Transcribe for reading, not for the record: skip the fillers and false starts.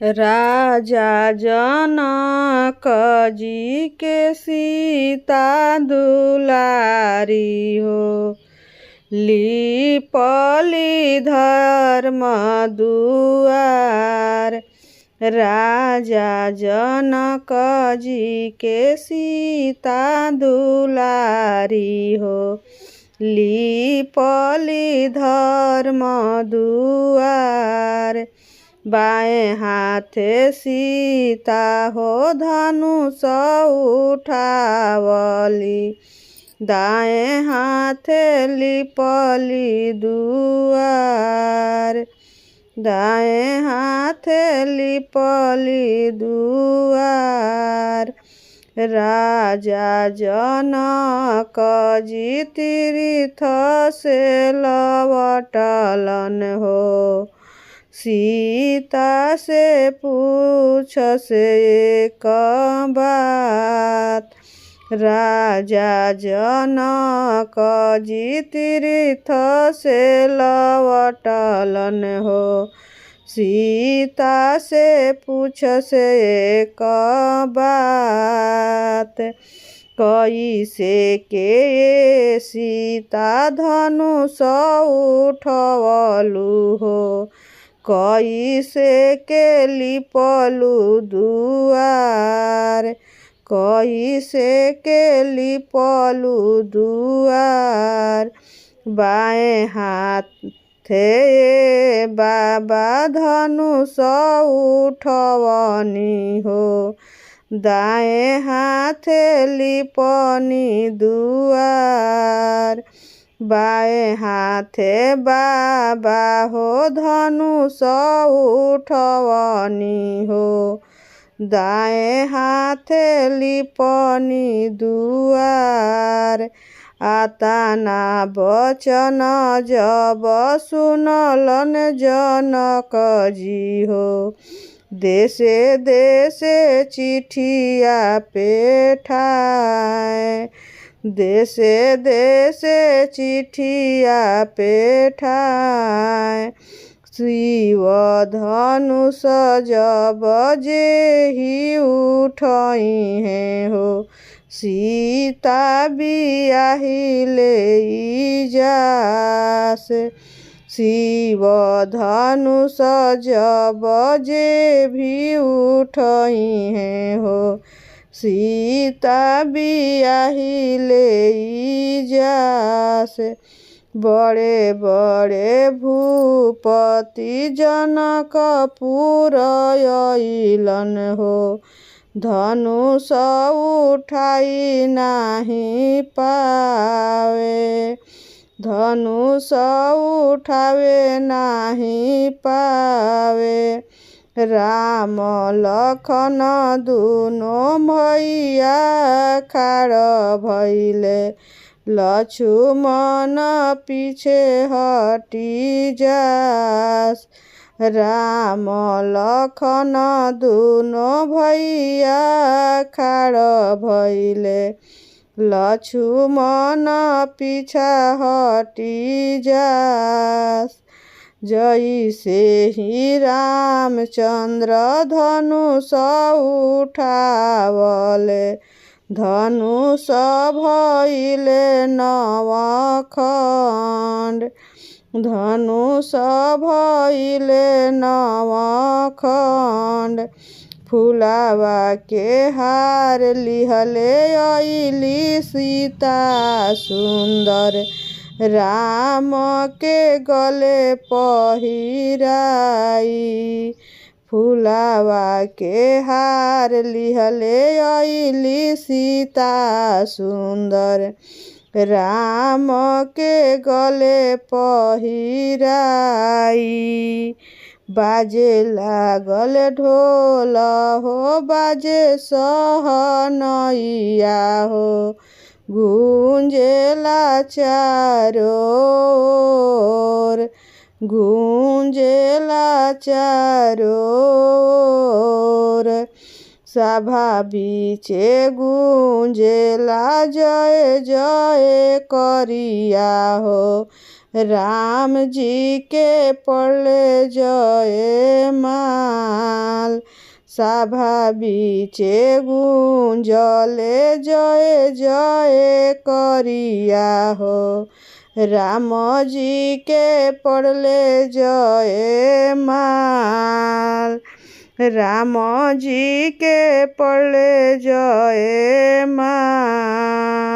राजा जनक जी के सीता दुलारी हो, लिपली धर्म दुआर। राजा जनक जी के सीता दुलारी हो, लिपली धर्म दुआर। बाएं हाथे सीता हो धनुष उठावली, दाएं हाथे लिपली दुआर। दाएं हाथे लिपली दुआर। राजा जनक जी तीर्थ से लौटलन हो, सीता से पूछ से एक बात। राजा जनक जी तीर्थ से लौटलन हो, सीता से पूछ से एक बात। कैसे के सीता धनुष उठवलु हो, कैसे के लिपलु दुआर। कैसे के लिपलु दुआर। बाएं हाथे बाबा धनुष उठवनी हो, दाएं हाथे लिपनी दुआर। बाएं हाथे बाबा हो धनुष उठवनी हो, दाएं हाथे लिपनी दुआर। आतना बचन जब सुनलन जनक जी हो, देशे देशे चिठिया पेठाए। देशे देशे चिठिया पेठाए। शिव धनुष जब जेहि उठई है हो, सीता बियाही ले जास। शिव धनुष जब जे भी उठई है हो, सीता बियाही ले जास। बड़े बड़े भूपति जनकपुर अइलन हो, धनुष उठाई नाही पावे। धनुष उठावे नाही पावे। राम लखन दुनो भैया खाड़ भइले, लक्ष्मण पीछे हटी जास। राम लखन दुनो भैया खाड़ भइले, लक्ष्मण पीछा हटी जास। जैसे ही रामचंद्र धनुष उठावले, धनुष भइले नवखंड। धनुष भइले नवखंड। फुलावा के हार लिहले अइली सीता सुंदर, राम के गले पहिराई। फुलावा के हार लिहले अइली सीता सुंदर, राम के गले पहिराई। बाजे लागल ढोल हो, बाजे सहनैया हो, गूंजेला चारोर। गूंजेला चारोर। सभा बीचे गूंजेला जय जय करिया हो, राम जी के पड़ले जय माल। सभा बीचे गूंजले जय जय करिया हो। राम जी के पड़ले जय माल। राम जी के पड़ले जय माल।